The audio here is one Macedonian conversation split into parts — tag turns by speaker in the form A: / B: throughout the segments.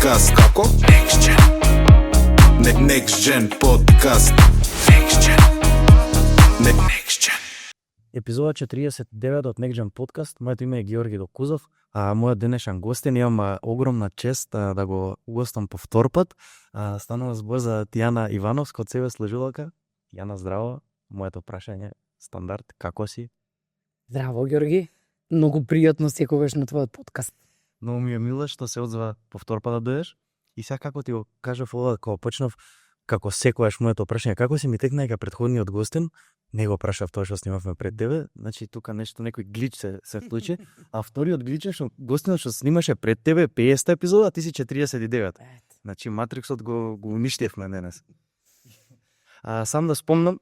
A: подкаст. Како? Next Gen. Next Gen подкаст. Next Gen. Next Gen.
B: Епизода 49 од Next Gen подкаст. Моето име е Георги Докузов, а мојот денешен гостин имам огромна чест да го угостам по втор пат. Станува збор за Тијана Ивановска од себе служилка. Јана, здраво. Моето прашање стандард, како си?
C: Здраво, Георги. Многу пријатно секогаш на твојот подкаст.
B: Многу ми е мило што се одзва по втор пат да дојдеш. И сега како ти го кажав ова, кога почнав, како секогаш моето прашање, како си ми текна дека претходниот гостин, не го прашав тоа што снимавме пред тебе, значи тука нешто, некој глич се случи, а вториот глич е што гостинот што снимаше пред тебе 50 епизода, ти си 49. Значи Матриксот го уништивме денес. Сам да спомнам,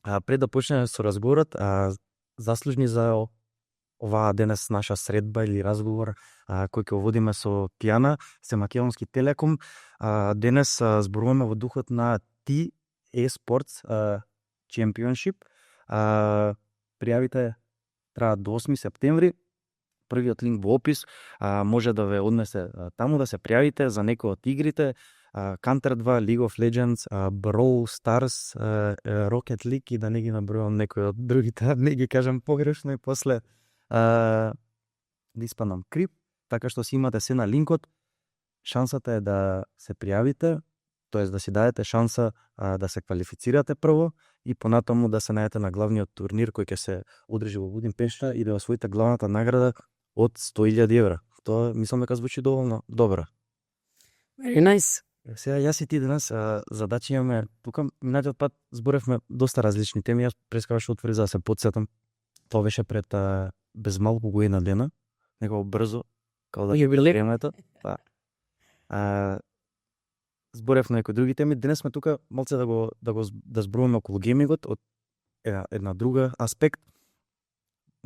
B: пред да почнеме со разговорот, заслужни за оваа денес наша средба или разговор кој ќе водиме со Тијана, се Македонски Телеком. Денес зборуваме во духот на T-eSports Championship. Пријавите траат до 8 септември. Првиот линк во опис може да ве однесе таму да се пријавите за некои од игрите. Counter 2, League of Legends, Brawl Stars, Rocket League и да не ги набројам некои од другите, не ги кажам погрешно и после да испаднам крип, така што си имате се на линкот. Шансата е да се пријавите, тоест да си дадете шанса да се квалифицирате прво и понатаму да се најдете на главниот турнир кој ќе се одржи во Будимпешта и да освоите главната награда од 100.000 евра. Тоа мислам дека звучи доволно добро.
C: Very nice.
B: Сега јас и ти денес задачи имаме тука. Минатиот пат зборевме доста различни теми. Јас прескаваш отвори за да се потсетам. Тоа беше пред без малку година дена, некако брзо, као да времето. Зборев на некои други теми. Денес сме тука малце да зборуваме околу геймингот од една друга аспект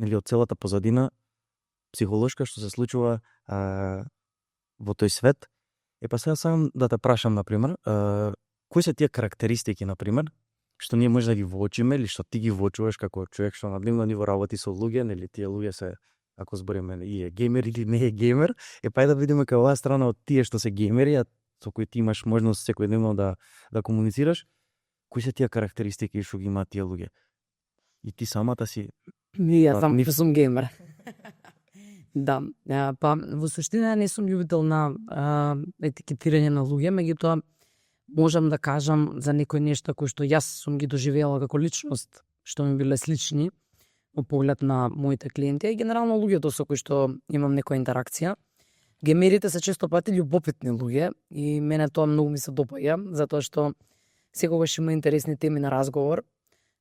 B: или од целата позадина психолошка што се случува во тој свет. Па сега сам да те прашам, например, кои се тие карактеристики, например, што ние може да ги воочиме или што ти ги воочуваш како човек што на дневно ниво работи со луѓе, нели тие луѓе се, ако збориме, и е геймер или не е геймер, па да видиме кај оваа страна од тие што се геймери, со кои ти имаш можност секојдневно да комуницираш, кои се тие карактеристики што ги имаат тие луѓе? И ти самата си...
C: Јас сум геймер. Да, па во суштина не сум љубител на етикетирање на луѓе, меѓутоа можам да кажам за некои нешта кои што јас сум ги доживеала како личност, што ми биле слични во поглед на моите клиенти и генерално луѓето со кои што имам некоја интеракција. Геймерите се често пати љубопитни луѓе и мене тоа многу ми се допаѓа, затоа што секогаш има интересни теми на разговор.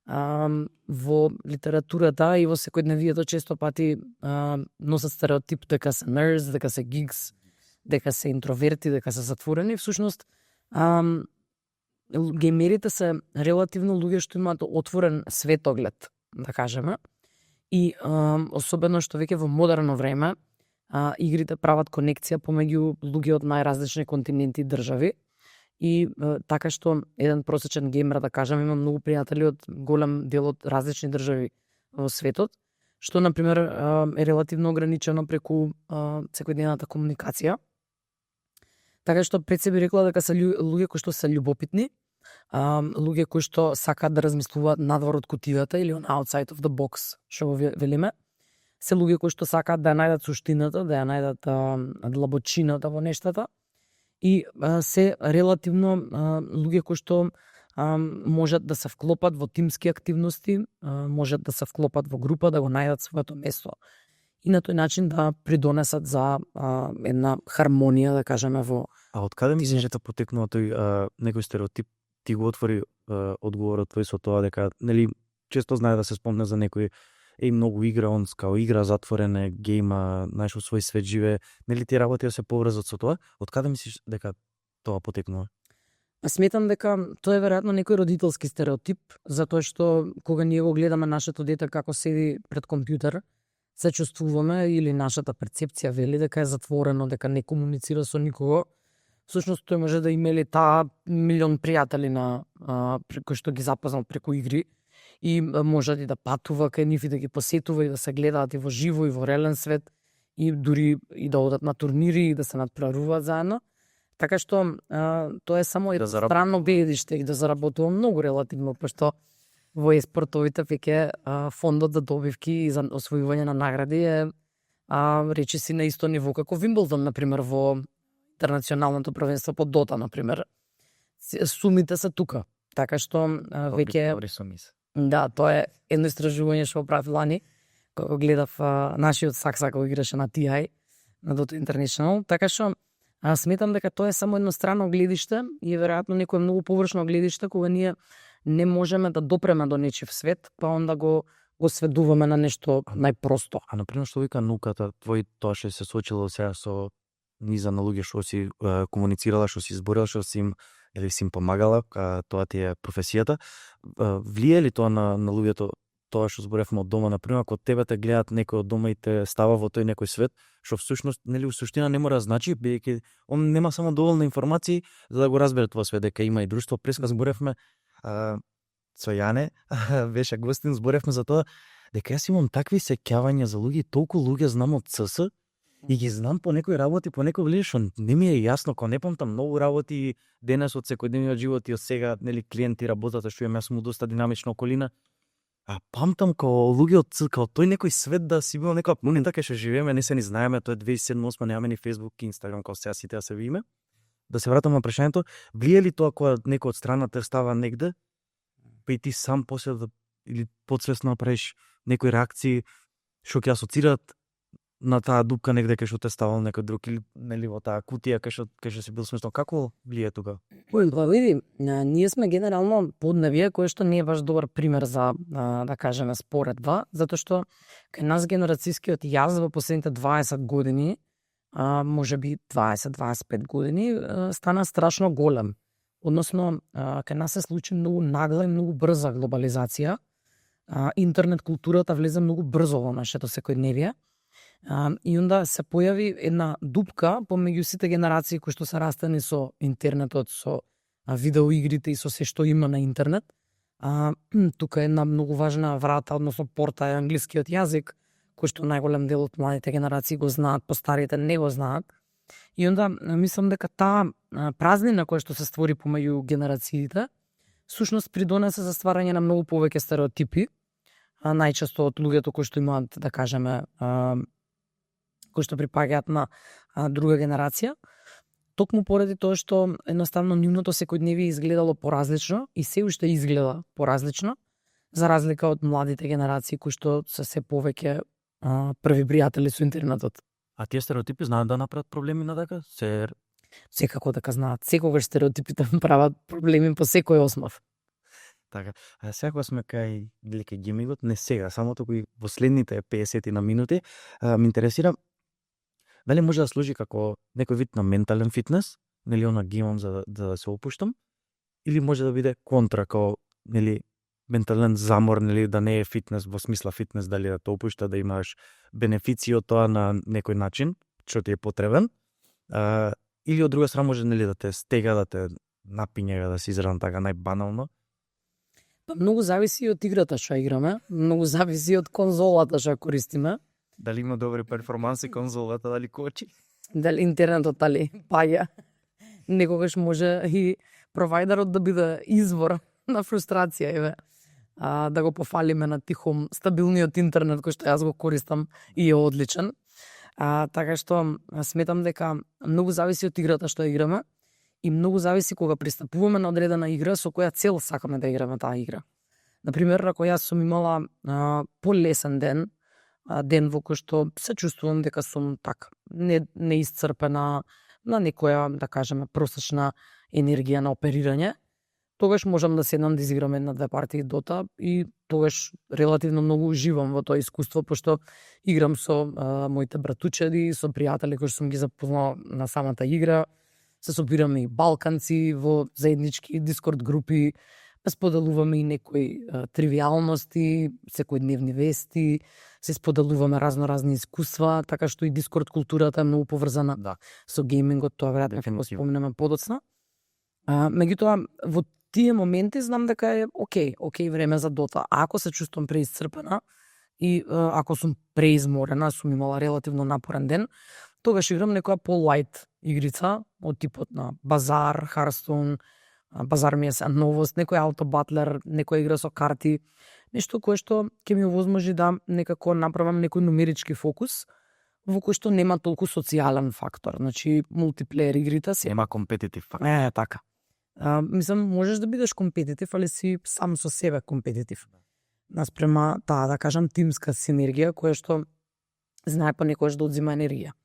C: Во литературата и во секојдневието често пати носат стереотип дека се nerds, дека се geeks, дека се интроверти, дека се затворени. Всушност, геймерите се релативно луѓе што имаат отворен светоглед, да кажеме. И особено што веќе во модерно време игрите прават конекција помеѓу луѓе од најразлични континенти и држави. И така што еден просечен геймер, да кажам, има многу пријатели од голем дел од различни држави во светот, што, например, е релативно ограничено преку секојдневната комуникација. Така што пред себе рекла дека се луѓе кои што се љубопитни, луѓе кои што сакаат да размислуваат надвор од кутијата или on outside of the box, што го велиме. Се луѓе кои што сакаат да ја најдат суштината, да ја најдат длабочината во нештата. И се релативно луѓе кои што можат да се вклопат во тимски активности, можат да се вклопат во група, да го најдат своето место и на тој начин да придонесат за една хармонија, да кажеме, во...
B: А од каде мислиш дека потекнува тој некој стереотип? Ти го отвори одговорот твој со тоа дека, нели, често знае да се спомне за некој многу игра, он као игра затворене, гейма, знаеш, во свој свет живе, нели ти работи да се поврзат со тоа? Од каде мислиш дека тоа потекнува?
C: Сметам дека тоа е веројатно некој родителски стереотип, затоа што кога ние го гледаме нашето дете како седи пред компјутер, се чувствуваме или нашата перцепција вели дека е затворено, дека не комуницира со никого. Всушност тој може да имели таа милион пријатели на кои што ги запознал преку игри и може да патува кај нив и да ги посетува и да се гледаат и во живо и во реален свет и дури и да одат на турнири и да се надпреваруваат заедно. Така што тоа е само едно странно гледиште и да заработува многу релативно, пошто во еспортовите веќе фондот за добивки и за освојување на награди е речиси на исто ниво како Вимблдон, например, во интернационалното првенство по Дота, например. Сумите се тука. Така што веќе да, тоа е едно истражување што прави лани, кога гледав нашиот Сакса кога играше на TI на Dota International, така што сметам дека тоа е само едно странно гледиште и веројатно некое многу површно гледиште кога ние не можеме да допреме до нечив свет, па онда го сведуваме на нешто најпросто.
B: А например што вика науката, твој тоа што се случило сега со низа на луѓе што си комуницирала, што си зборила, што си им или си им помагала, тоа ти е професијата. Влие ли тоа на луѓето, тоа што зборевме од дома, например, ако тебе те гледат некој од дома и те става во тој некој свет, што всушност нели у суштина не мора да значи, бидејќи он нема само доволно информации за да го разбере тоа свет, дека има и друштво. Преска зборевме со Јане, беше гостин, зборевме за тоа дека јас имам такви сеќавања за луѓе, толку луѓе знам од ЦС и ги знам по некои работи, по некој влие што не ми е јасно, кога не памтам многу работи денес од секојдневниот живот и од сега, нели, клиенти работата што имам, јас сум доста динамична околина. А памтам као луѓе од ЦС, као тој некој свет да си бил некоја планина кај што живееме, не се ни знаеме, тоа е 2007-2008, немаме ни Facebook и Instagram, као сега сите да се видиме. Да се вратам на прашањето, влие ли тоа кога некој од страната става негде, па и ти сам после да или подсвесно направиш некои реакции што ќе асоцираат на таа дупка негде кај што те ставал некој друг или нели во таа кутија кај што си бил смешно, како влие тука?
C: Види, ние сме генерално подневие кој што не е баш добар пример за да кажеме споредба, затоа што кај нас генерацијскиот јаз во последните 20 години, можеби 20-25 години, стана страшно голем. Односно, кај нас се случи многу нагла и многу брза глобализација. Интернет културата влезе многу брзо во нашето секојдневие. И онда се појави една дупка помеѓу сите генерации кои што се растени со интернетот, со видеоигрите и со се што има на интернет. Тука е една многу важна врата, односно порта е англискиот јазик, кој што најголем дел од младите генерации го знаат, постарите не го знаат. И онда мислам дека таа празнина која што се створи помеѓу генерациите, сушност придонесе за стварање на многу повеќе стереотипи, најчесто од луѓето кои што имаат, да кажеме, кои што припаѓаат на друга генерација, токму поради тоа што едноставно нивното секојдневие изгледало поразлично и се уште изгледа поразлично, за разлика од младите генерации кои што се повеќе први пријатели со интернетот.
B: А тие стереотипи знаат да направат проблеми на дека?
C: Секако дека знаат. Секогаш стереотипите прават проблеми по секој основ.
B: Така, сега кога сме кај геймингот, не сега, само току и во следните 50 на минути, ме интересира дали може да служи како некој вид на ментален фитнес, нели она геймам за да се опуштам, или може да биде контра, као нели ментален замор, нели да не е фитнес во смисла фитнес, дали да те опушта, да имаш бенефиции од тоа на некој начин, што ти е потребен, или од друга страна може нели да те стега, да те напиња, да се изразам така најбанално.
C: Па многу зависи од играта што играме, многу зависи од конзолата што користиме.
B: Дали има добри перформанси конзолата, дали кочи?
C: Дали интернетот дали паѓа. Некогаш може и провајдерот да биде извор на фрустрација, еве. Да го пофалиме на тихом стабилниот интернет кој што јас го користам и е одличен. Така што сметам дека многу зависи од играта што играме и многу зависи кога пристапуваме на одредена игра со која цел сакаме да играме таа игра. Например, ако јас сум имала полесен ден, ден во кој што се чувствувам дека сум така неисцрпена, на некоја, да кажеме, просечна енергија на оперирање, тогаш можам да седнам да изиграм една-две партии Дота и тогаш релативно многу уживам во тоа искуство, пошто играм со моите братучеди, со пријатели кои сум ги запознал на самата игра, се собираме и балканци во заеднички Дискорд групи, споделуваме и некои тривијалности, секојдневни вести, се споделуваме разни искуства, така што и Дискорд културата е многу поврзана со геймингот, тоа веројатно ќе го споменеме подоцна. Меѓутоа, во тие моменти знам дека е окей време за Дота. А ако се чувствувам преисцрпена и ако сум преизморена, сум имала релативно напорен ден, тогаш играм некоја по-лайт игрица од типот на Базар, Харстон, Базар ми е се новост, некој Auto Butler, некоја игра со карти, нешто кое што ќе ми овозможи да некако направам некој нумерички фокус во кој што нема толку социјален фактор, значи мултиплеер игрите се
B: Нема компетитив фактор.
C: така. Мислам, можеш да бидеш компетитив, али си сам со себе компетитив. Наспрема таа, да кажам, тимска синергија, која што знае понекогаш да одзима енергија.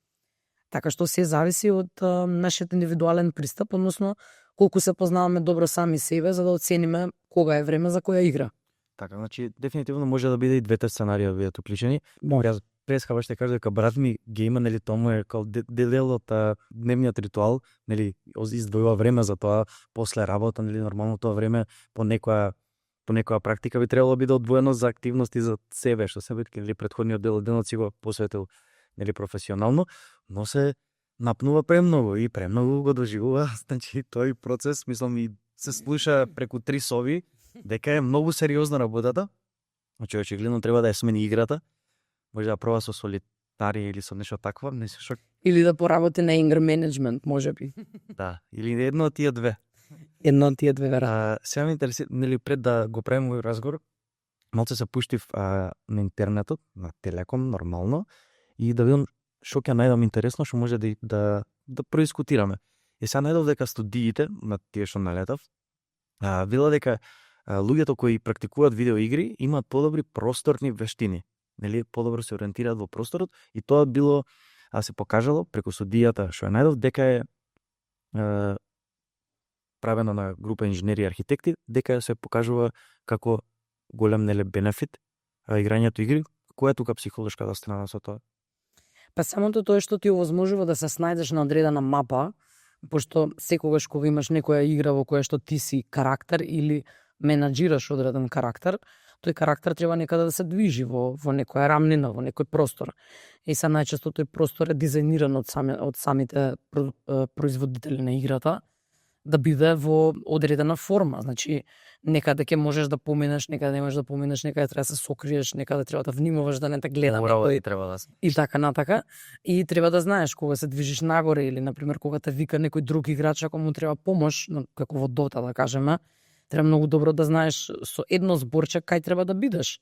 C: Така што се зависи од нашиот индивидуален пристап, односно колку се познаваме добро сами себе, за да оцениме кога е време за која игра.
B: Така, значи дефинитивно може да биде и двете сценарија да бидат уклучени.
C: Може.
B: Јас пресхава ще кажа дека брат ми ги има, нели, тоа му е као дел од дневниот ритуал, нели, издвојува време за тоа после работа, нели, нормално тоа време по некоја практика би требало да биде одвоено за активности за себе, што себе, нели, претходниот дел од денот си го посветил, нели, професионално, но се напнува премногу и премногу го доживува, значи тој процес, мислам, и се слуша преку 3 соби, дека е многу сериозна работата. Значи очигледно треба да ја смени играта. Може да проба со солитари или со нешто такво, нешто.
C: Или да поработи на anger management, можеби.
B: Да, или едно од тие две.
C: Едно од тие две веројатно.
B: Сега ме интересира, нели, пред да го правим овој разговор, малце се пуштив на интернетот, на Телеком, нормално, и да видам што ќе најдам интересно, што може да проискутираме. И сега најдов дека студиите на тие што налетав, видела дека луѓето кои практикуваат видеоигри имаат подобри просторни вештини. Нели, подобро се ориентираат во просторот и тоа било се покажало преку студијата што ја најдов дека е правено на група инженери и архитекти, дека се покажува како голем, нели, бенефит играњето игри. Која е тука психолошката страна со тоа?
C: Па самото тоа што ти овозможува да се снајдеш на одредена мапа, пошто секогаш кога имаш некоја игра во која што ти си карактер или менаџираш одреден карактер, тој карактер треба некаде да се движи во некоја рамнина, во некој простор. И са најчесто тој простор е дизајниран од самите производители на играта да биде во одредена форма. Значи, некаде ќе можеш да поминеш, некаде не можеш да поминеш, некаде треба да се сокриеш, некаде треба да внимаваш да не те гледа некој.
B: Треба да се.
C: И така натака. И треба да знаеш кога се движиш нагоре или, например, кога те вика некој друг играч, ако му треба помош, како во Дота, да кажеме, треба многу добро да знаеш со едно зборче кај треба да бидеш.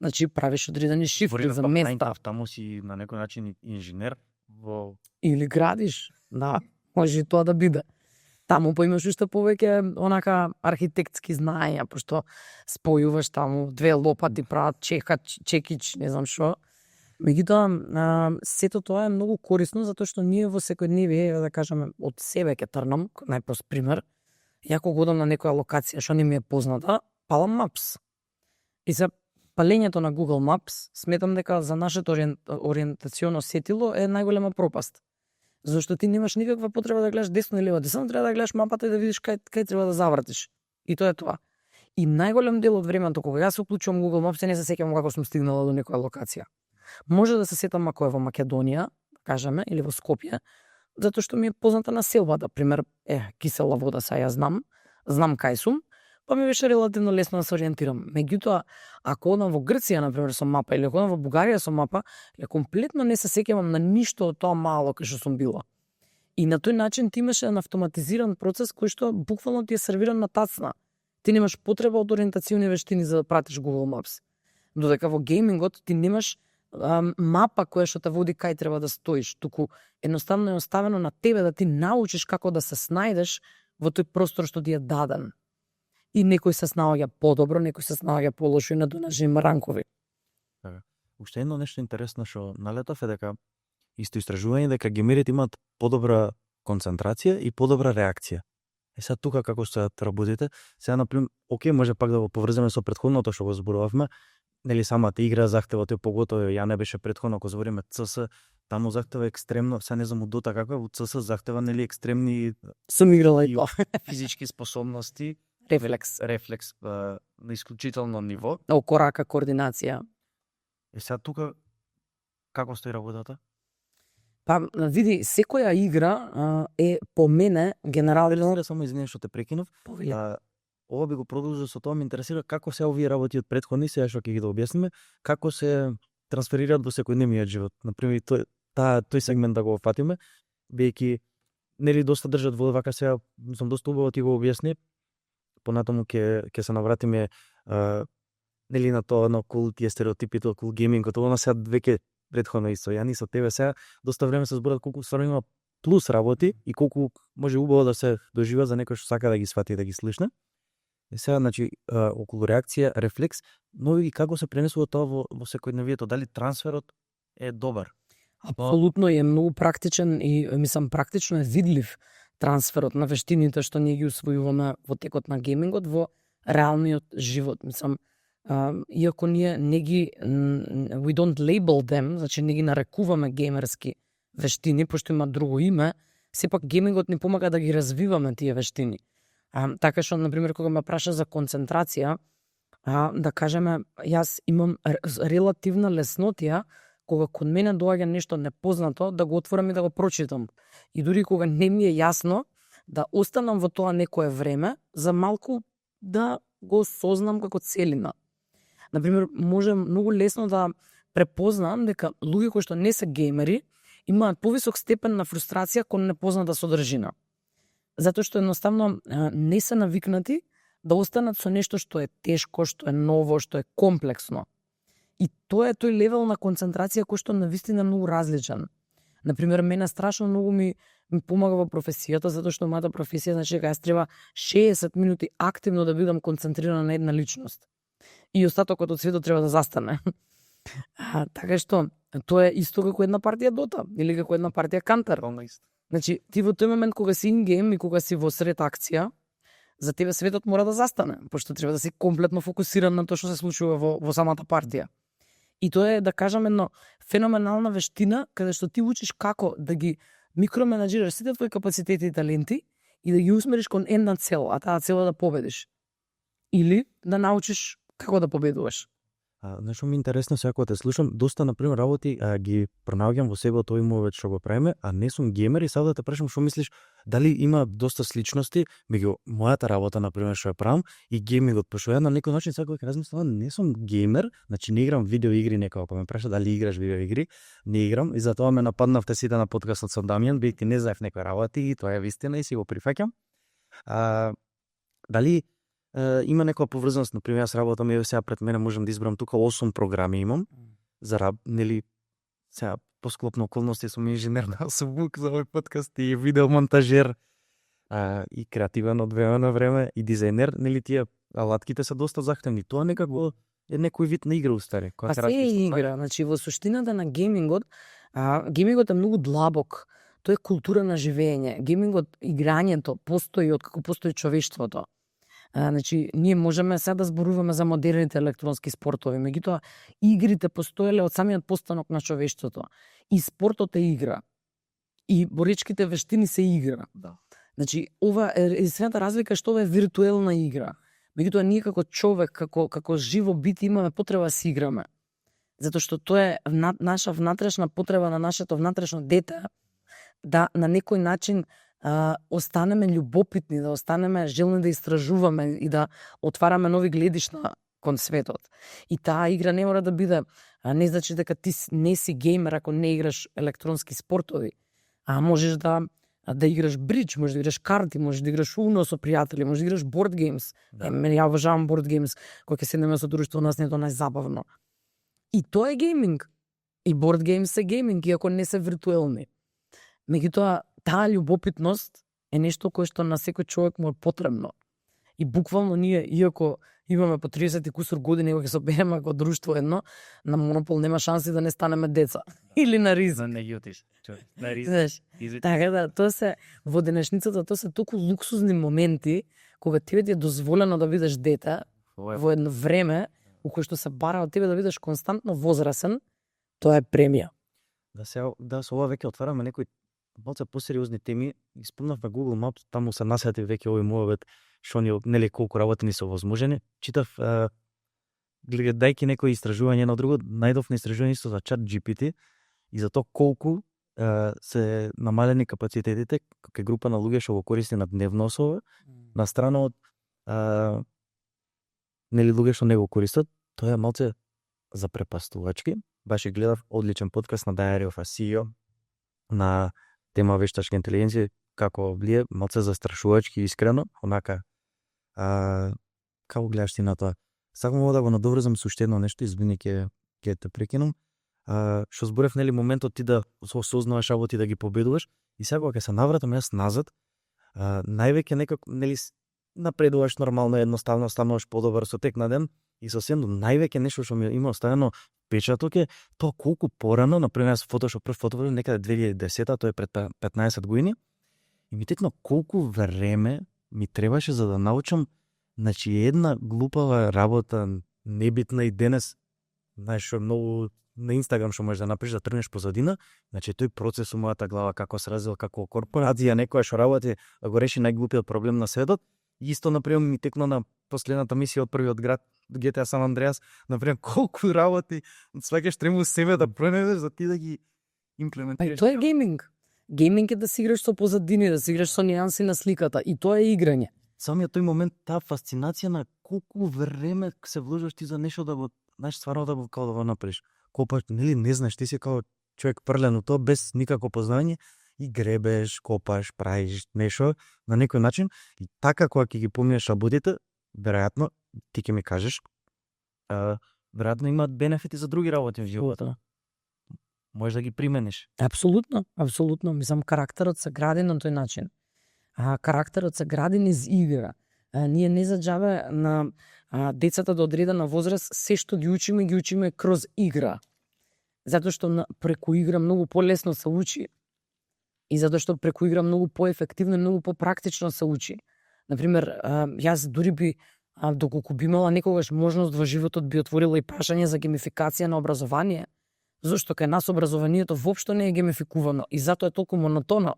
C: Значи, правиш одредени шифри за места.
B: Таму си на некој начин инженер во...
C: Или градиш, да, може и тоа да биде. Таму поимаш уште повеќе онака архитектски знаења, пошто спојуваш таму две лопати, прават чекич, не знам што. Меѓутоа, сето тоа е многу корисно затоа што ние во секојдневие, да кажеме, од себе ќе трнам, најпрост пример, ја кога одам на некоја локација што не ми е позната, палам Maps. И за палењето на Google Maps сметам дека за нашето ориентационо сетило е најголема пропаст. Зашто ти немаш никаква потреба да гледаш десно или лево, само треба да гледаш мапата и да видиш кај треба да завртиш. И тоа е тоа. И најголем дел од времето кога јас се уклучувам Google Maps, не се сеќавам како сум стигнала до некоја локација. Може да се сетам ако е во Македонија, кажеме, или во Скопје, затоа што ми е позната населбата, пример, кисела вода, ја знам кај сум, па ми беше релативно лесно да се ориентирам. Меѓутоа, ако одам во Грција, например, со мапа, или ако одам во Бугарија со мапа, комплетно не се сеќавам на ништо од тоа мало кај што сум била. И на тој начин ти имаш еден автоматизиран процес кој што буквално ти е сервиран на тацна. Ти немаш потреба од ориентациони вештини за да пратиш Google Maps. Додека во геймингот ти немаш мапа која што те води кај треба да стоиш, туку едноставно е оставено на тебе да ти научиш како да се снајдеш во тој простор што ти е даден. И некој се снаоѓа подобро, некој се снаоѓа полошо и на донажни ранкови.
B: Уште едно нешто интересно што налетов е дека исто истражување дека геймерите имаат подобра концентрација и подобра реакција. Сега тука како стојат работите, сега например, окей, може пак да го поврземе со претходното што го зборувавме, нели самата игра захтева тој поготово, ја не беше претходно, ако збориме ЦС, таму захтева екстремно, сега не знам у Дота како, у ЦС захтева нели екстремни
C: Сум играла и тоа.
B: физички способности,
C: Рефлекс.
B: На исклучително ниво.
C: Око рака координација.
B: Сега тука како стои работата?
C: Па, види, секоја игра е по мене генерално...
B: Да, само извинувам што те прекинав.
C: Повеле.
B: Ова би го продолжил со тоа, ме интересира како се овие работи од претходни, сега што ќе ги да објасниме, како се трансферираат во секојдневниот живот. Например, тој сегмент да го фатиме, бидејќи нели доста држат во вака сега, сум доста убаво ти го објасни. Понатаму ќе се навратиме нели на тоа на кул тие стереотипите од кул геймингот, она сега веќе претходно исто. Јани со тебе сега доста време се зборат колку стварно има плюс работи и колку може убаво да се дожива за некој што сака да ги свати и да ги слушне. И сега, значи, околу реакција, рефлекс, но и како се пренесува тоа во секојдневието, дали трансферот е добар?
C: Апсолутно е многу практичен и мислам практично е видлив трансферот на вештините што ние ги усвојуваме во текот на геймингот во реалниот живот. Мислам, иако ние не ги we don't label them, значи не ги нарекуваме геймерски вештини, пошто има друго име, сепак геймингот ни помага да ги развиваме тие вештини. Така што, например, кога ме праша за концентрација, да кажеме, јас имам релативна леснотија кога кон мене доаѓа нешто непознато, да го отворам и да го прочитам. И дури кога не ми е јасно, да останам во тоа некое време, за малку да го сознам како целина. Например, може многу лесно да препознам дека луѓе кои што не се геймери имаат повисок степен на фрустрација кон непозната содржина. Затоа што едноставно не се навикнати да останат со нешто што е тешко, што е ново, што е комплексно. И тоа е тој левел на концентрација кој што навистина е многу различен. Например, мене страшно многу ми помага во професијата, затоа што мојата професија значи дека јас треба 60 минути активно да бидам концентрирана на една личност. И остатокот од светот треба да застане. Така што тоа е исто како една партија Dota или како една партија Counter. Значи, ти во тој момент кога си in-game и кога си во сред акција, за тебе светот мора да застане, пошто треба да си комплетно фокусиран на тоа што се случува во самата партија. И тоа е, да кажам, една феноменална вештина каде што ти учиш како да ги микроменаџираш сите твои капацитети и таленти и да ги усмериш кон една цел, а таа цел е да победиш. Или да научиш како да победуваш.
B: Нешто ми е интересно сега кога те слушам, доста например работи ги пронаоѓам во себе од овој мовет што го правиме, а не сум геймер и сега да те прашам што мислиш, дали има доста сличности меѓу мојата работа например што ја правам и геймингот, пошто ја на некој начин сега кога размислам, не сум геймер, значи не играм видео игри, некој ако ме праша дали играш видео игри, не играм и затоа ме нападнавте сите на подкастот со Дамјан, бидејќи не знаев некои работи и тоа е вистина и си го прифаќам. Дали има некоја поврзаност, например, јас работам и сега пред мене можам да избрам тука 8 програми имам за нели сега по склопна околности сум инженер на звук за овој подкаст и видеомонтажер и креативен од време на време и дизајнер, нели тие алатките се доста захтевни. Тоа некако е некој вид на игра устари.
C: Па се е игра, значи во суштината на геймингот, геймингот е многу длабок. Тоа е култура на живење. Геймингот, играњето постои од како постои човештвото. Значи, ние можеме сега да зборуваме за модерните електронски спортови, меѓутоа игрите постоеле од самиот постанок на човештвото. И спортот е игра. И боричките вештини се игра.
B: Да.
C: Значи, ова е единствената разлика што ова е виртуелна игра. Меѓутоа ние како човек, како живо бит имаме потреба да си играме. Затоа што тоа е наша внатрешна потреба на нашето внатрешно дете да на некој начин останеме љубопитни, да останеме желни да истражуваме и да отвараме нови гледишта кон светот. И таа игра не мора да биде, не значи дека ти не си геймер ако не играш електронски спортови, а можеш да играш бридж, можеш да играш карти, можеш да играш уно со пријатели, можеш да играш board games. Да. Ја обожавам board games, кога ќе седнеме со друштво, нас не е тоа најзабавно. И тоа е гейминг. И board games е гейминг, иако не се виртуелни. Меѓутоа, таа љубопитност е нешто кое што на секој човек му е потребно. И буквално ние, иако имаме по 30 и кусур години, кога ќе се собереме како друштво едно, на Монопол нема шанси да не станеме деца. Или на Риз.
B: Не ги отиш. На Риз.
C: Така да, тоа се во денешницата, тоа се толку луксузни моменти кога тебе ти е дозволено да бидеш дете во едно време у кое што се бара од тебе да бидеш константно возрасен, тоа е премија.
B: Да со ова веќе отвараме некои малце посериозни теми. Испомнавме Google Maps, таму се насети веќе овој мовет што ни нели колку работи ни се возможени. Читав гледајќи некои истражување на друго, најдов на истражување исто за ChatGPT и за тоа колку се намалени капацитетите како група на луѓе што го користи на дневно основа, на страна од нели луѓе што не го користат. Тоа е малце запрепастувачки. Баш гледав одличен подкаст на Diary of a CEO на тема вештачка интелигенција. како влие малце застрашувачки искрено, онака како гледаш ти на тоа? Сакам да го надоврзам со уште едно нешто, извини ќе те прекинам. Што зборев, нели, моментот ти да осознаваш работи, да ги победуваш, и сега кога ќе се навратам јас назад, највеќе некако, нели, напредуваш нормално, едноставно стануваш подобар со тек на ден, и сосем највеќе нешто што ми има оставено печаток е тоа колку порано, например, јас Photoshop прв фотограф некаде 2010-та, тоа е пред 15 години, и ми текна колку време ми требаше за да научам, значи една глупава работа, небитна, и денес, знаеш, што многу на Инстаграм што можеш да напишеш да тргнеш позадина, значи тој процес у мојата глава како се развил, како корпорација некоја што работи да го реши најглупиот проблем на светот. Исто, например, ми текна на последната мисија од првиот град, GTA San Andreas, например, колку работи сваќаш требу себе да пронедеш за ти да ги имплементираш.
C: Тоа е гейминг. Гейминг е да си играш со позадини, да си играш со нијанси на сликата, и тоа е играње.
B: Самиот тој момент, таа фасцинација на колку време се вложиш ти за нешто да го, знаеш, стварно да го као да го направиш. Копаш, нели, не знаеш, ти си као човек фрлен у тоа без никакво познање и гребеш, копаш, правиш нешто на некој начин, и така кога ќе ги поминеш работите, веројатно ти ќе ми кажеш, веројатно имаат бенефити за други работи во животот. Можеш да ги примениш.
C: Апсолутно, апсолутно. Мислам, карактерот се гради на тој начин. Карактерот се гради низ игра. Ние не за џабе на децата до одредена возраст се што ги учиме кроз игра. Затоа што преку игра многу полесно се учи. И затоа што преку игра многу поефективно и многу попрактично се учи. Например, јас дури би, доколку би имала некогаш можност во животот, би отворила и прашање за геймификација на образование. Зошто кај нас образованието воопшто не е геймификувано и затоа е толку монотоно.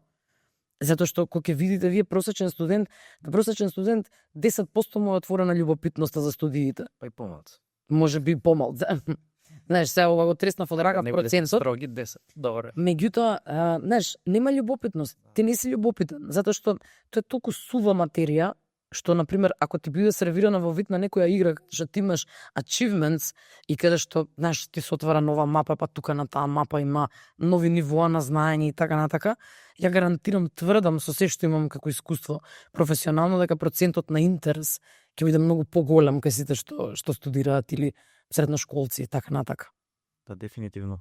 C: Затоа што кога ќе видите вие просечен студент 10% му е отворена љубопитноста за студиите.
B: Па и помалку.
C: Може би помалку. Знаеш, сега ова го треснав од рака процентот.
B: Строги 10. Добре.
C: Меѓутоа, знаеш, нема љубопитност. Ти не си љубопитен, затоа што тоа е толку сува материја, што, например, ако ти биде сервирана во вид на некоја игра, што ти имаш achievements и каде што, знаеш, ти се отвара нова мапа, па тука на таа мапа има нови нивоа на знаење и така натака, ја гарантирам, тврдам со се што имам како искуство професионално, дека процентот на интерес ќе биде многу поголем кај сите што студираат или средношколци и така натака.
B: Да, дефинитивно.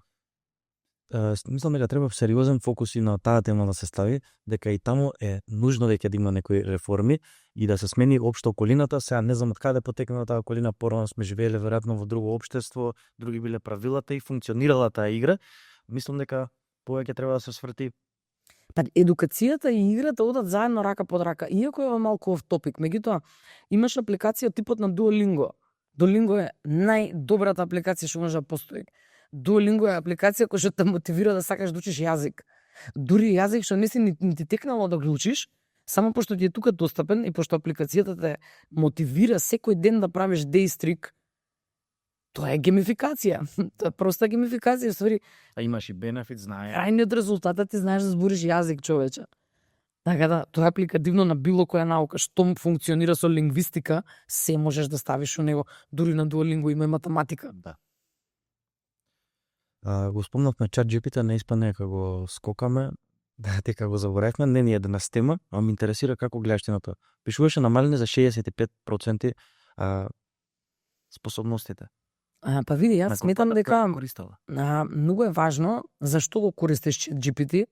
B: Мислам дека треба сериозен фокус и на таа тема да се стави, дека и таму е нужно дека да има некои реформи и да се смени општо околината. Сега не знам од каде потекна таа околина, порано сме живееле веројатно во друго општество, други биле правилата и функционирала таа игра. Мислам дека повеќе треба да се сврти.
C: Па едукацијата и играта одат заедно рака под рака. Иако е малку оф топик, меѓутоа имаш апликација типот на Duolingo. Duolingo е најдобрата апликација што може да постои. Duolingo е апликација која што те мотивира да сакаш да учиш јазик. Дури јазик што не си ни ти текнало да го учиш, само пошто ти е тука достапен и пошто апликацијата те мотивира секој ден да правиш дејстрик, тоа е геймификација. Тоа е проста геймификација, ствари.
B: А имаш и бенефит, знае.
C: Крајниот резултат ти знаеш да збориш јазик, човече. Така да, тоа е апликативно на било која наука, што функционира со лингвистика, се можеш да ставиш во него, дури на Duolingo има и математика.
B: Да. Го спомнавме ChatGPT, не испадне како го скокаме, дека го заборавме, не ни е денес тема, а ме интересира како гледаш ти на тоа. Пишуваше намалени за 65% способностите.
C: Па види, јас сметам дека многу е важно зашто го користиш ChatGPT,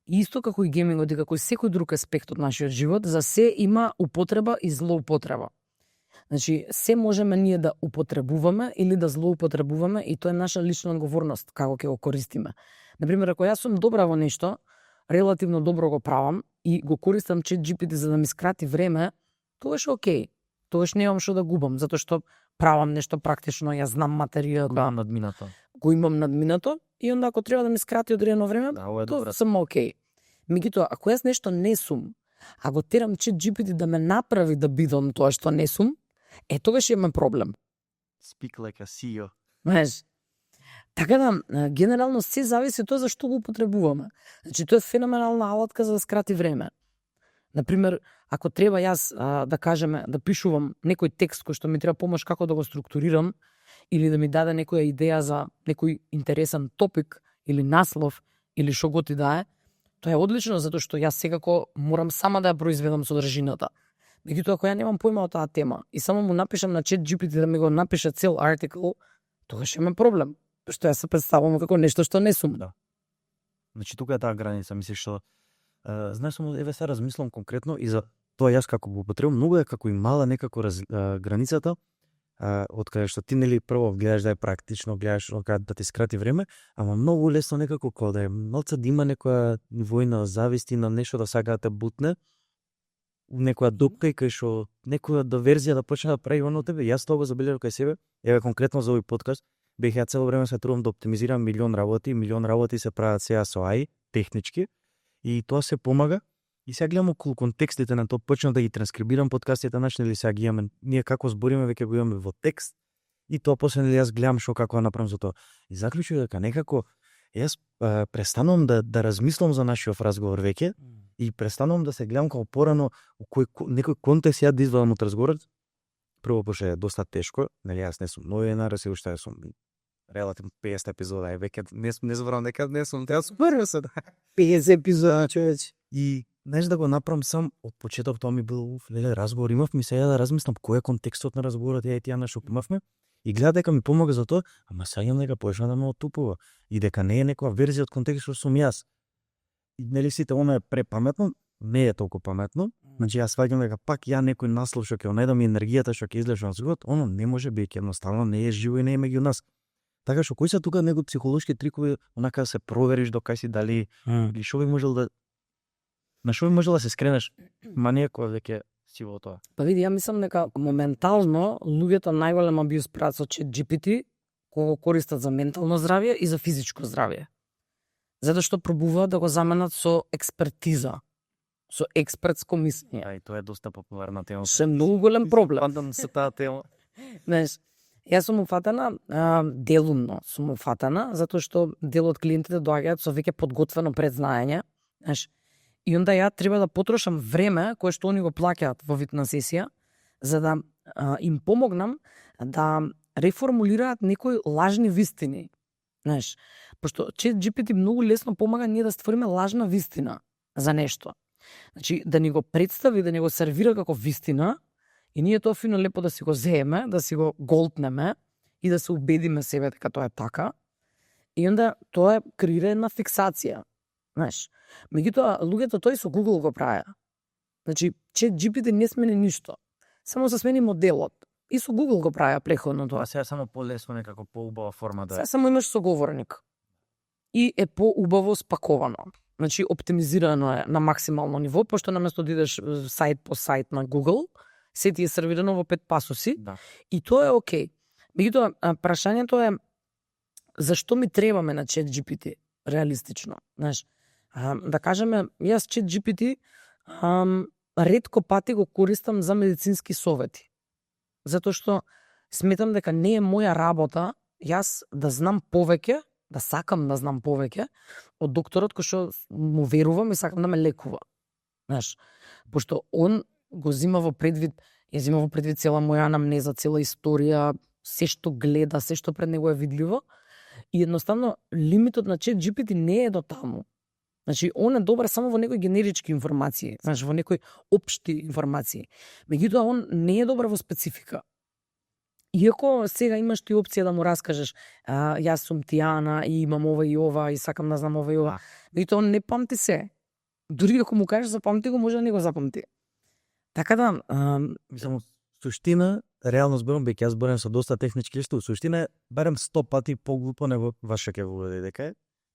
C: исто како и геймингот и како и секој друг аспект од нашиот живот, за се има употреба и злоупотреба. Значи, се можеме ние да употребуваме или да злоупотребуваме и тоа е наша лична одговорност како ќе го користиме. Например, ако јас сум добра во нешто, релативно добро го правам и го користам ChatGPT за да ми скрати време, тоа е окей. Тоаш немам што да губам, затоа што правам нешто практично, ја знам материјата. Го имам надминато и онда ако треба да ми скрати одредено време, тоа сум окей. Меѓутоа, ако јас нешто не сум, а го терам ChatGPT да ме направи да бидам тоа што не сум, тогаш имаме проблем.
B: Speak like a CEO.
C: Знаеш, така да, генерално се зависи тоа за што го употребуваме. Значи, тоа е феноменална алатка за да скрати време. Например, ако треба јас, да кажеме, да пишувам некој текст кој што ми треба помош како да го структурирам, или да ми даде некоја идеја за некој интересен топик, или наслов, или што го ти да е, Тоа е одлично затоа што јас секако морам сама да ја произведам содржината. Меѓутоа, ако ја немам појма од таа тема и само му напишам на ChatGPT да ми го напише цел артикл, тогаш има проблем. Што јас се представувам како нешто што не сум.
B: Да. Значи тука е таа граница, мислиш што знаеш, само еве се размислам конкретно и за тоа јас како го употребувам, многу е како и мала некако границата, од каде што ти нели прво гледаш да е практично, гледаш да ти скрати време, ама многу лесно некако кога да е малце да има некоја војна завист и на нешто да сака да те бутне, некоја допка и кај што некоја верзија да почне да прави оно тебе. Јас тоа го забележав кај себе, еве конкретно за овој подкаст, бех ја цело време се трудам да оптимизирам милион работи се прават сега со AI, технички, и тоа се помага. И сега гледам околу контекстите на тоа, почнав да ги транскрибирам подкастите, значи нели сега ги имаме, ние како збориме веќе го имаме во текст, и тоа после нели јас гледам што како направам за тоа. И заклучив дека некако јас престанувам да размислам за нашиот разговор веќе и престанувам да се гледам како порано некој контекст ја да извадам од разговорот. Прво пошто е доста тешко, нели јас не сум новинар, се уште сум релативно 50 епизода, веќе не зборам дека не сум, јас прво се
C: 50 епизода, човече.
B: И знаеш да го направам сам од почеток, тоа ми бил леле разговор, имав ми сега да размислам кој е контекстот на разговорот, ја и тие нашо имавме. И гледа дека ми помага за тоа, ама сега имам дека почна да ме отупува и дека не е некоја верзија од контекстот што сум јас. И нели сите она е препаметно, не е толку паметно. Значи јас сваќам дека пак ја некој наслов што ќе најдам енергијата што ќе излезе на живот, оно не може биде едноставно, не е живо и не е меѓу нас. Така што кои се тука некои психолошки трикови, онака да се провериш до кај си дали или што би можел да на што би можел да се скренеш манијако веќе си во тоа.
C: Па види, ја мислам дека моментално луѓето најголема би успеат со ChatGPT кога го користат за ментално здравје и за физичко здравје. Затоа што пробуваат да го заменат со експертиза, со експертско мислење.
B: И тоа е доста популарна тема.
C: Се многу голем проблем.
B: Пандам со таа тема.
C: Знаеш, јас сум уфатена, делумно сум уфатена, затоа што дел од клиентите доаѓаат со веќе подготвено предзнаење, знаеш. И онда ја треба да потрошам време кое што они го плаќаат во вид на сесија, за да им помогнам да реформулираат некои лажни вистини. Знаеш, пошто ChatGPT многу лесно помага ние да створиме лажна вистина за нешто. Значи, да ни го представи, да ни го сервира како вистина, и ние тоа фино лепо да си го зееме, да си го голтнеме и да се убедиме себе дека тоа е така. И онда тоа креира една фиксација. Знаеш, меѓутоа луѓето тој со Google го правеа. Значи, ChatGPT не смени ништо. Само се смени моделот. И со Google го правеа преходно тоа.
B: Сега само полесно некако поубава форма да.
C: Сега само имаш соговорник. И е поубаво спаковано. Значи, оптимизирано е на максимално ниво, пошто наместо да идеш сајт по сајт на Google, се ти е сервирано во 5 пасоси.
B: Да.
C: И тоа е окей. Меѓутоа, прашањето е зашто ми требаме на ChatGPT реалистично. Знаеш, да кажеме, јас ChatGPT ретко пати го користам за медицински совети. Затоа што сметам дека не е моја работа јас да знам повеќе, да сакам да знам повеќе од докторот кој што му верувам и сакам да ме лекува. Знаеш, пошто он го зима во предвид, ја зима во предвид цела моја анамнеза, цела историја, се што гледа, се што пред него е видливо, и едноставно лимитот на ChatGPT не е до таму. Значи, он е добар само во некои генерички информации, знаеш, во некои општи информации. Меѓутоа, он не е добар во специфика. Иако сега имаш ти опција да му раскажеш, јас сум Тијана и имам ова и ова и сакам да знам ова и ова. Меѓутоа, он не памти се. Дури ако му кажеш запамти го, може да не го запамти. Така да,
B: мислам, суштина, реално зборам, беќе јас зборам со доста технички листу, суштина е барем 100 пати поглупо него ваше ќе го биде дека е.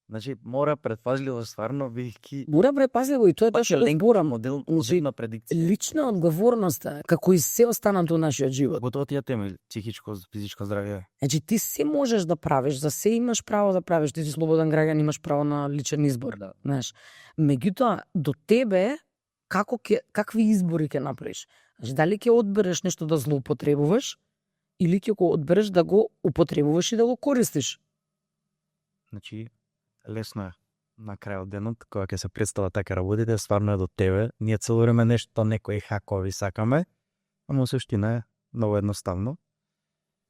B: Значи, мора предпазливо стварно бидејќи
C: мора предпазливо и тоа е тоа што зборам.
B: модел на предикција.
C: Лична одговорност е, како и се останато во нашиот живот.
B: Готово тие теми, психичко, физичко здравје.
C: Значи, ти се можеш да правиш, за се имаш право да правиш, ти си слободен граѓан, имаш право на личен избор, да, знаеш. Меѓутоа, до тебе какви избори ќе направиш? Значи, дали ќе одбереш нешто да злоупотребуваш или ќе го одбереш да го употребуваш и да го користиш?
B: Значи, лесно е на крајот денот, кога ќе се представа така работите, стварно е до тебе. Ние цело време нешто некои хакови сакаме, ама суштина е многу едноставно.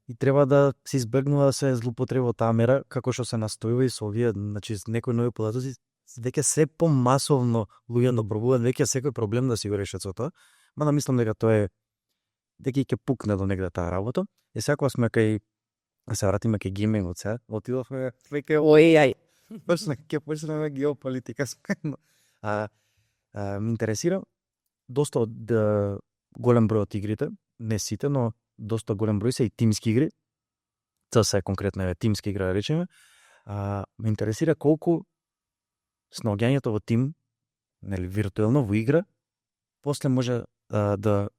B: И треба да се избегнува да се злоупотреба таа мера, како што се настојува и со овие, значи некои нови податоци, веќе се помасовно луѓето пробуваат веќе секој проблем да си го решат со тоа, мада мислам дека тоа е дека ќе пукне до негде таа работа. И сега кога сме кај се вратиме кај геймингот сега, отидовме веќе
C: Ој,
B: ќе почнеме геополитика. Ме интересира доста од голем број од игрите, не сите, но доста голем број се и тимски игри. CS е конкретно е тимски игра, да речеме. Ме интересира колку снаоѓањето во тим, нели виртуелно во игра, после може да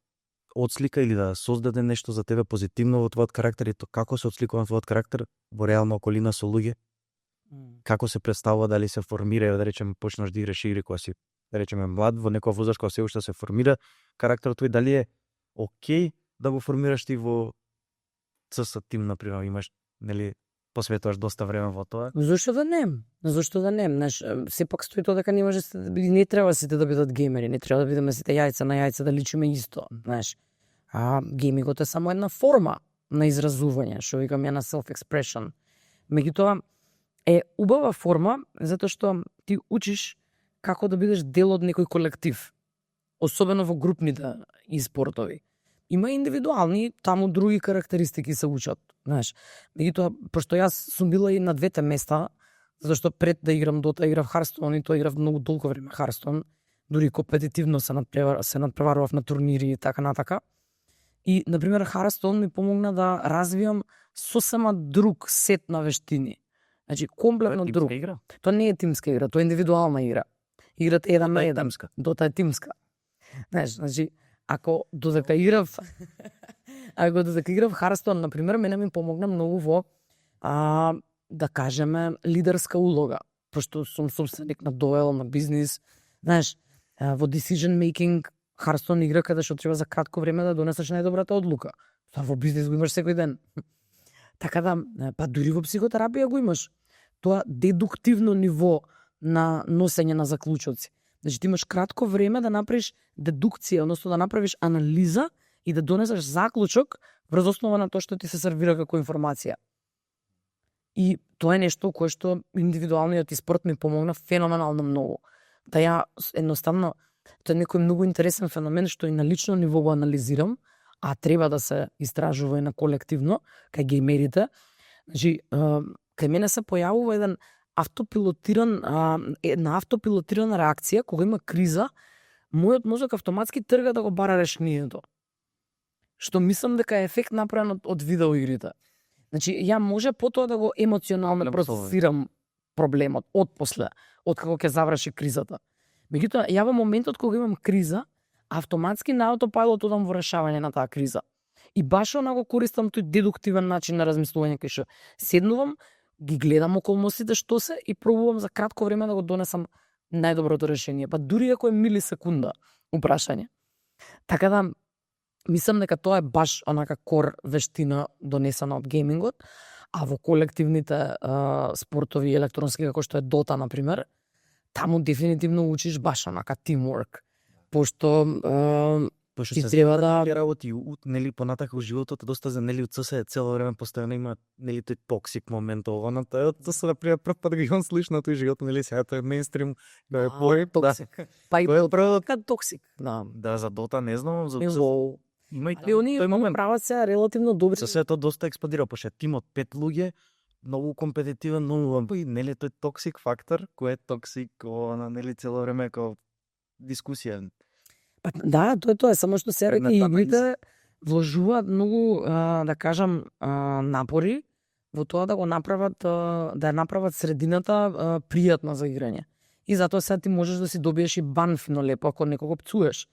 B: отслика или да создаде нешто за тебе позитивно во твојот карактер и то како се отсликува твојот карактер во реална околина со луѓе. Како се представува, дали се формира, да речеме, почнаш да играш игри кога си, да речеме, млад, во некоја возраст кога се уште се формира карактерот твој, дали е окей да го формираш ти во CS тим, например, имаш, нели, посветуваш доста време во тоа.
C: Зошто да не? Зошто да не? Знаеш, сепак стои тоа дека не може не треба сите да бидат геймери, не треба да бидеме сите јајца на јајца да личиме исто, знаеш. Геймингот е само една форма на изразување, што викам ја на self-expression. Меѓутоа е убава форма затоа што ти учиш како да бидеш дел од некој колектив, особено во групните и спортови. Има индивидуални, таму други карактеристики се учат, знаеш. Меѓутоа, пошто јас сум била и на двете места, затоа што пред да играм Дота играв Hearthstone и тоа играв многу долго време Hearthstone, дури компетитивно се надпреварував на турнири и така натака. И, например, Hearthstone ми помогна да развијам сосема друг сет на вештини. Значи, комплетно друг.
B: Игра?
C: Тоа не е тимска игра, тоа е индивидуална игра. Играта еден на еден.
B: Тимска.
C: Дота е тимска. Знаеш, значи, ако додека играв Hearthstone, например, мене ми помогна многу во да кажеме лидерска улога, пошто сум собственик на доел, на бизнис, знаеш, во decision making Hearthstone игра каде што треба за кратко време да донесеш најдобрата одлука. Тоа во бизнис го имаш секој ден. Така да, па дури во психотерапија го имаш. Тоа дедуктивно ниво на носење на заклучоци. Значи ти имаш кратко време да направиш дедукција, односно да направиш анализа и да донесеш заклучок врз основа на тоа што ти се сервира како информација. И тоа е нешто кое што индивидуалниот и спорт ми помогна феноменално многу. Да ја едноставно, тоа е некој многу интересен феномен што и на лично ниво го анализирам, а треба да се истражува и на колективно, кај геймерите. Значи, кај мене се појавува една автопилотирана реакција кога има криза, мојот мозок автоматски трга да го бара решението. Што мислам дека е ефект направен од видеоигрите. Значи, ја може потоа да го емоционално процесирам проблемот отпосле, откако ќе заврши кризата. Меѓутоа, ја во моментот кога имам криза, автоматски на аутопилот одам во решавање на таа криза. И баш онако користам тој дедуктивен начин на размислување кај што седнувам, ги гледам околностите што се и пробувам за кратко време да го донесам најдоброто решение, па дури ако е милисекунда упрашање. Така да, мислам дека тоа е баш онака кор вештина донесена од геймингот, а во колективните спортови електронски како што е Дота, например, таму дефинитивно учиш баш онака teamwork, пошто ти треба да
B: работи, нели понатака во животот доста за нели од се цело време постојано има нели тој токсик момент овој тоа се например прв пат ги он слушна тој живот нели сега тоа е мејнстрим да е пој
C: токсик. Па и токсик.
B: Да, за Дота не знам, за има и
C: тој момент прават се релативно добри.
B: Се тоа доста експандира, пошто тим од 5 луѓе, многу компетитивен, многу и нели тој токсик фактор, кој е токсик, нели цело време како дискусија.
C: Да, тоа е само што серите игрите вложуваат многу, да кажам, напори во тоа да го направат, да ја направат средината пријатна за играње. И затоа сега ти можеш да си добиеш и бан фино лепо ако некого пцуеш.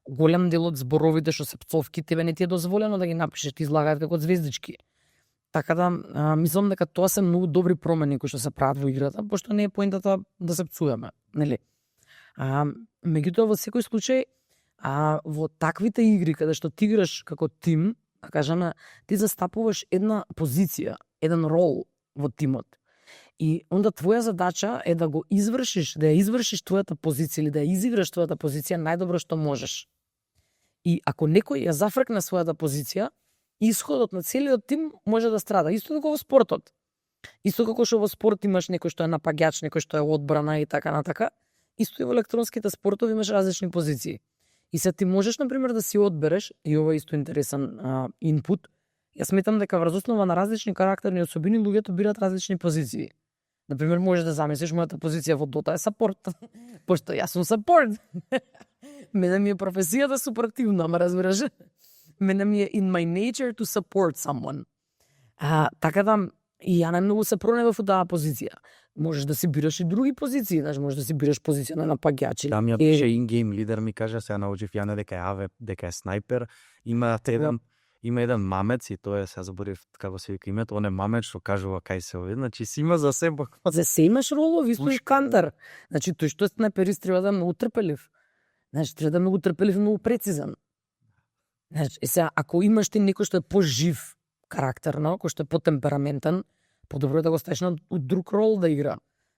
C: Голем дел од зборовите што се пцовки тебе не ти е дозволено да ги напишеш, ти излагаат како звездички. Така да, мислам дека тоа се многу добри промени кои што се прават во играта, пошто не е поентата да се пцуеме, нели? Меѓутоа во секој случај во таквите игри каде што ти играш како тим, да кажеме, ти застапуваш една позиција, еден рол во тимот. И онда твоја задача е да го извршиш, да ја извршиш твојата позиција или да ја изиграш твојата позиција најдобро што можеш. И ако некој ја зафркне својата позиција, исходот на целиот тим може да страда. Исто како во спортот. Исто како што во спорт имаш некој што е напаѓач, некој што е одбрана и така натака, исто и во електронските спортови имаш различни позиции. И се ти можеш, например, да си одбереш, и ова е исто интересен инпут, јас сметам дека врз основа на различни карактерни особини луѓето бират различни позиции. Например, можеш да замислиш мојата позиција во Dota е сапорт, пошто јас сум сапорт. Мене ми е професијата супер активна, ама разбираш? Мене ми е in my nature to support someone. Така да, и ја најмногу се проневав во таа позиција. Можеш да си бираш и други позиции, знаеш, можеш да си бираш позиција на напаѓач.
B: Там ја пише in-game лидер, ми кажа, се научив Јане дека е АВ, дека е снайпер. Има еден мамец и тоа е, се заборив како се вика името, он е мамец што кажува кај се ови, значи си има за себе.
C: За се имаш ролови, исто и кантар. Значи тој што е снайперист треба да е многу трпелив. Значи треба да е многу трпелив и многу прецизен. Значи, сега, ако имаш ти некој што е пожив карактерно, кој што е потемпераментен, подобро е да го ставиш на друг рол да игра.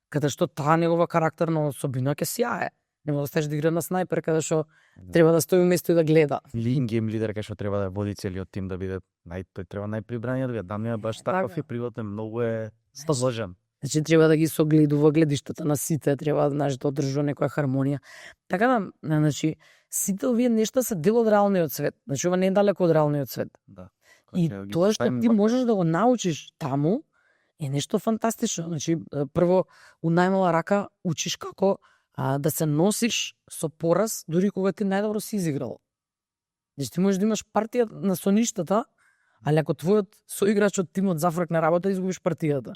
C: Каде што таа негова карактерна особина ќе сјае. Нема да ставиш да игра на снайпер каде што треба да стои уместо и да гледа.
B: Или in-game лидер кај што треба да води целиот тим да биде тој треба најприбраниот, да Дамјан баш таков и приватно многу е сложен.
C: Значи треба да ги согледува гледиштата на сите, треба да одржува некоја хармонија. Така да, значи сите овие нешта се дел од реалниот свет. Значи ова не е далеко од реалниот свет.
B: Да.
C: И тоа што ти можеш да го научиш таму е нешто фантастично. Значи прво у најмала рака учиш како да се носиш со пораз дури кога ти најдобро си изиграл. Значи ти можеш да имаш партија на соништата, али ако твојот соиграч од тимот зафркне работа, изгубиш партијата.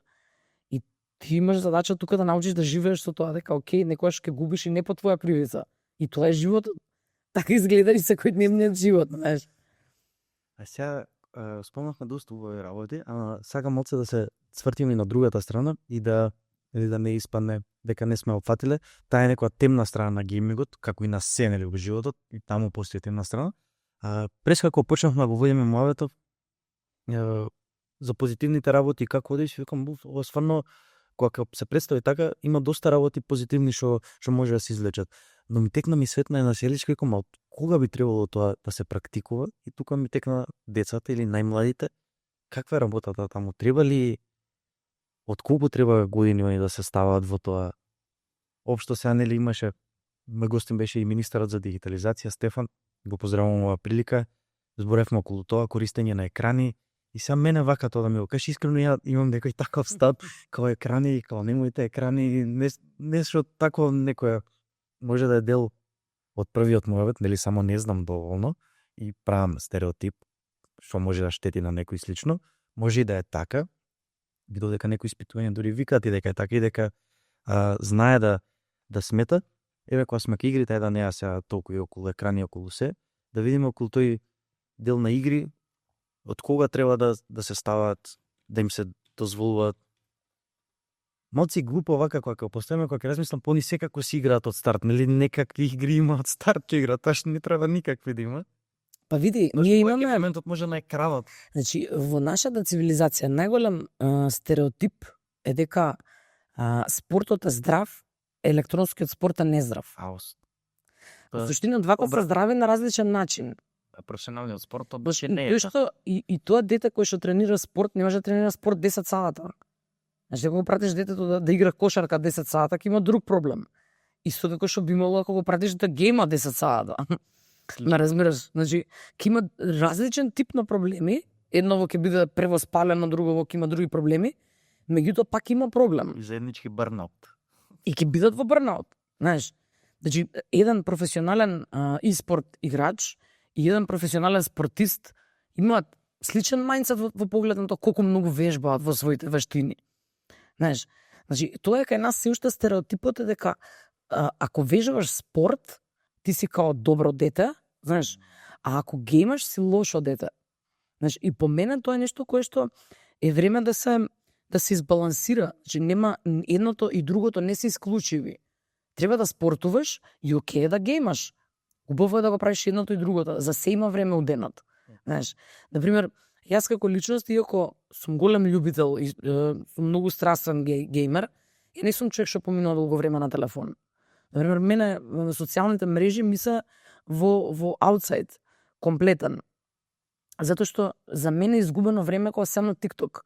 C: И ти имаш задача тука да научиш да живееш со тоа дека окей, некогаш ќе губиш и не по твоја кривица. И тоа е животот. Така изгледа и секојдневниот живот, знаеш.
B: А сега спомнавме доста убави работи, ама сакам оце да се цвртиме на другата страна и да не испадне дека не сме опфатиле. Таа е некоја темна страна на геймингот, како и на се нели во животот, и таму постои темна страна. Прес како почнавме да го водиме муавето за позитивните работи, како одиш, викам, ова стварно кога се представи така, има доста работи позитивни што може да се извлечат. Но ми текна светна една селичка, викам, од кога би требало тоа да се практикува? И тука ми текна децата или најмладите. Каква е работата таму? Треба ли од колку треба години они да се ставаат во тоа? Општо сега нели имаше, ме гостин беше и министерот за дигитализација Стефан, го поздравувам ова прилика, зборевме околу тоа користење на екрани. И сега мене вака тоа да ми го кажеш, искрено ја имам некој таков став, као екрани, као немојте екрани, нешто тако некоја може да е дел од првиот муавет, нели само не знам доволно и правам стереотип што може да штети на некој слично, може и да е така, би додека некои испитувања дури викаат и дека е така и дека знае да смета. Еве кога сме ка игрите, да неа сега толку и околу екрани, околу се, да видиме околу тој дел на игри, од кога треба да се ставаат, да им се дозволуваат. Малци глупо вака кога ќе поставиме, кога ќе размислам, они секако си играат од старт, нели некакви игри има од старт ќе играат, тоа што не треба никакви да има.
C: Па види, ние имаме
B: елементот може на екранот.
C: Значи, во нашата цивилизација најголем стереотип е дека спортот е здрав, електронскиот спорт е нездрав. Во суштина двата се здрави на различен начин.
B: Професионалниот спорт не е.
C: И тоа дете кој што тренира спорт не може да тренира спорт 10 сата. Значи, ако го пратиш детето да игра кошарка 10 сата, ќе има друг проблем. Исто како што би имало ако го пратиш да гейма 10 сата. Не разбираш, значи ќе има различен тип на проблеми, едново ќе биде превоспалено, другово ќе има други проблеми, меѓутоа пак има проблем.
B: И заеднички бърнаут.
C: И ќе бидат во бърнаут, знаеш. Значи еден професионален e-спорт играч и еден професионален спортист имаат сличен мајндсет во поглед на тоа колку многу вежбаат во своите вештини. Знаеш, значи тоа е кај нас се уште стереотипот е дека ако вежбаш спорт ти си као добро дете, знаеш, а ако геймаш си лошо дете. Знаеш, и по мене тоа е нешто кое што е време да се избалансира, значи нема едното и другото не се исклучиви. Треба да спортуваш и окей да геймаш. Убаво е да го правиш едното и другото, за се има време у денот. Знаеш, например, јас како личност, иако сум голем љубител и сум многу страстен геймер, и не сум човек што поминува долго време на телефон. Например, мене социјалните мрежи ми се во аутсайд, комплетен. Затоа што за мене е изгубено време кога сам на TikTok.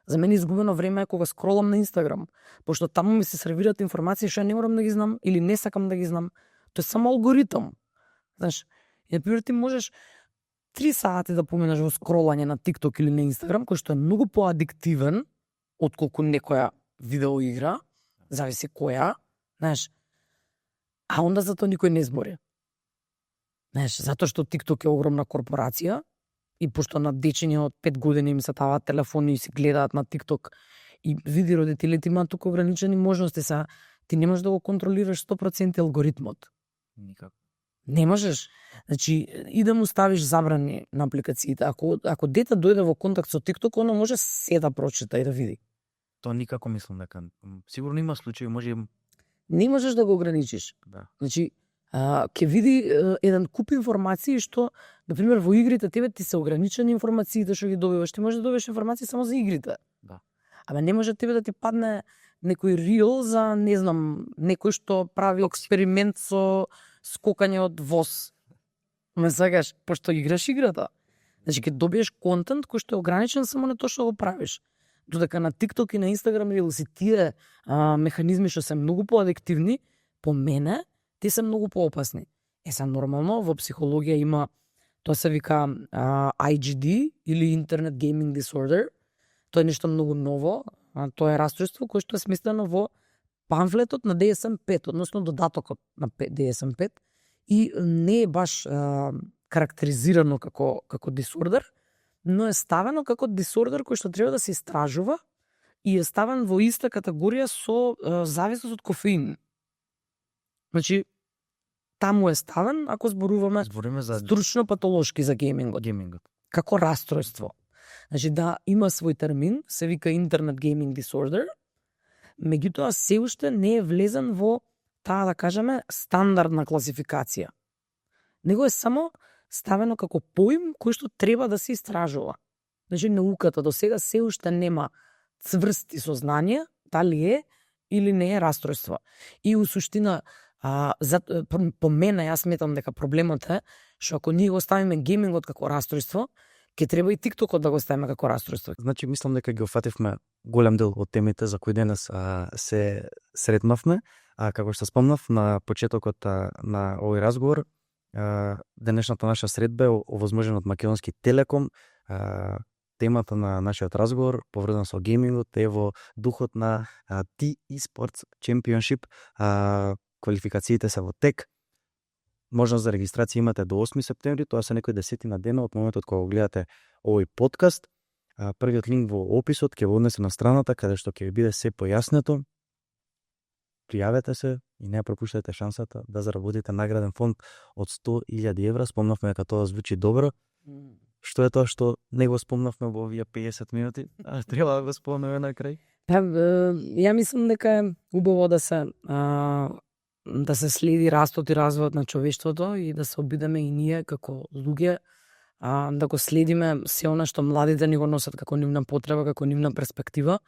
C: За мене изгубено време е кога скролам на Инстаграм, пошто таму ми се сервираат информации што ја не морам да ги знам или не сакам да ги знам. Тоа е само алгоритам. Знаеш, и например ти можеш 3 сати да поминаш во скролање на TikTok или на Инстаграм, кој што е многу поадиктивен отколку некоја видеоигра, зависи која, знаеш. А онда за тоа никој не збори. Знаеш, затоа што TikTok е огромна корпорација и пошто на дечиња од 5 години им се даваат телефони и си гледаат на TikTok и види родителите имаат тука ограничени можности, са ти не можеш да го контролираш 100% алгоритмот.
B: Никако.
C: Не можеш. Значи, и да му ставиш забрани на апликациите. Ако дете дојде во контакт со TikTok, оно може се да прочита и да види.
B: Тоа никако мислам дека сигурно има случаи, може
C: Не можеш да го ограничиш.
B: да.
C: Значи, ќе види еден куп информации што, например, во игрите тебе ти се ограничени информациите што ги добиваш. Ти можеш да добиеш информации само за игрите.
B: Да.
C: Абе не може тебе да ти падне некој рил за, не знам, некој што прави експеримент со скокање од воз. Ме сакаш, пошто играш играта. Значи ќе добиеш контент кој што е ограничен само на тоа што го правиш. Додека на TikTok и на Instagram Reels и тие механизми што се многу поадиктивни, по мене, те се многу поопасни. Се нормално, во психологија има, тоа се вика IGD или Internet Gaming Disorder. Тоа е нешто многу ново, тоа е расстройство кое што е смислено во памфлетот на DSM-5, односно додатокот на DSM-5 и не е баш карактеризирано како дисордер, но е ставено како дисордер кој што треба да се истражува и е ставен во иста категорија со зависност од кофеин. Значи, таму е ставен, ако зборуваме
B: за
C: стручно патолошки за геймингот. Како расстройство. Значи, да, има свој термин, се вика Internet Gaming Disorder, меѓутоа се уште не е влезен во таа, да кажеме, стандардна класификација. Него е само ставено како поим кој што треба да се истражува. Значи, науката до сега се уште нема цврсти сознание дали е или не е расстройство. И у суштина, по мене, јас сметам дека проблемот е што ако ние го ставиме геймингот како расстройство, ќе треба и TikTokот да го ставиме како расстройство.
B: Значи, мислам дека ги офативме голем дел од темите за кои денес се сретнавме. Како што спомнав на почетокот на овој разговор, денешната наша средба е овозможена од Македонски Телеком. Темата на нашиот разговор, поврзан со геймингот, е во духот на T-eSports Championship. Квалификациите се во тек. Можност за регистрација имате до 8 септември, тоа се некои десетина дена од моментот кога го гледате овој подкаст. Првиот линк во описот ќе го однесе на страната каде што ќе ви биде се појаснето. Пријавете се и не пропуштете шансата да заработите награден фонд од 100.000 евра. Спомнавме дека тоа звучи добро. Што е тоа што не го спомнавме во овие 50 минути? Треба да го спомнеме на крај.
C: Ја мислам дека е убаво да се следи растот и развојот на човештвото и да се обидеме и ние како луѓе да го следиме се она што младите ни го носат како нивна потреба, како нивна перспектива,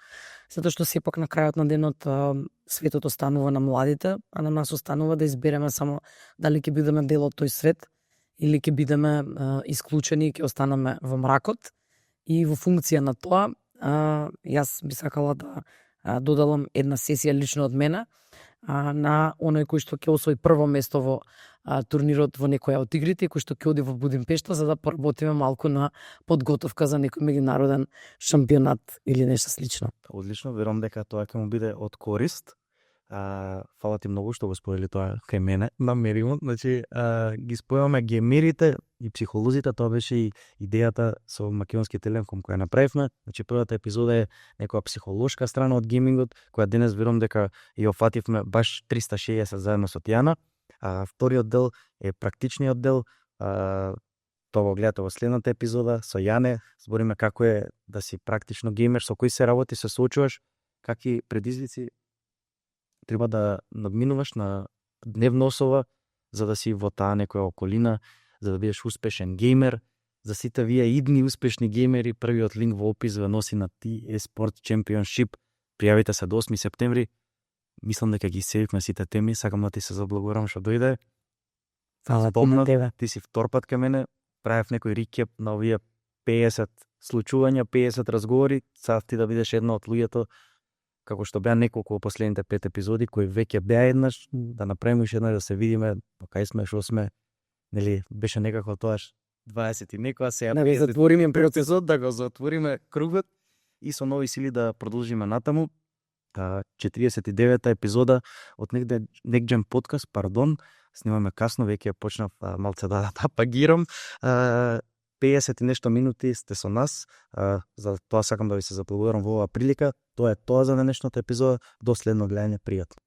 C: затоа што сепак на крајот на денот светот останува на младите, а на нас останува да избереме само дали ќе бидеме дел од тој свет или ќе бидеме исклучени и ќе останеме во мракот. И во функција на тоа, јас би сакала да додалам една сесија лично од мене на оној кој што ќе освои прво место во турнирот во некоја од игрите, кој што ќе оди во Будимпешта за да поработиме малку на подготовка за некој меѓународен шампионат или нешто слично.
B: Одлично, верувам дека тоа ќе му биде од корист. Фала ти многу што го сподели тоа кај мене, намеримо. Значи, ги спојуваме геймерите и психолозите, тоа беше и идејата со Македонски Телеком која направивме. Значи, првата епизода е некоја психолошка страна од геймингот, која денес верувам дека ја офативме баш 360 заедно со Тијана. Вториот дел е практичниот дел. Тоа го гледате во следната епизода со Јане. Збориме како е да си практично геймер, со кои се работи се соочуваш, какви предизвици треба да надминуваш на дневна осова за да си во таа некоја околина, за да бидеш успешен геймер. За сите вие идни успешни геймери, првиот линк во опис ве носи на T-eSports Championship. Пријавите се до 8 септември. Мислам дека ги сејавме сите теми, сакам да ти се заблагодарам што дојде.
C: Фала ти на тебе.
B: Ти си втор пат кај мене, правев некој рекеп на овие 50 случувања, 50 разговори, сад ти да бидеш една од луѓето, како што беа неколку во последните 5 епизоди, кои веќе беа еднаш, да направиме уште еднаш да се видиме, кај сме, што сме, нели, беше некако тоаш 20 и некоја, сега
C: Да го затвориме
B: епизод, да го затвориме кругот и со нови сили да продолжиме натаму. 49-та епизода од Next Gen подкаст, пардон, снимаме касно, веќе почнав малце да пагирам. 50 и нешто минути сте со нас, за тоа сакам да ви се заблагодарам во оваа прилика. Тоа е тоа за денешната епизода, до следно гледање, пријатно.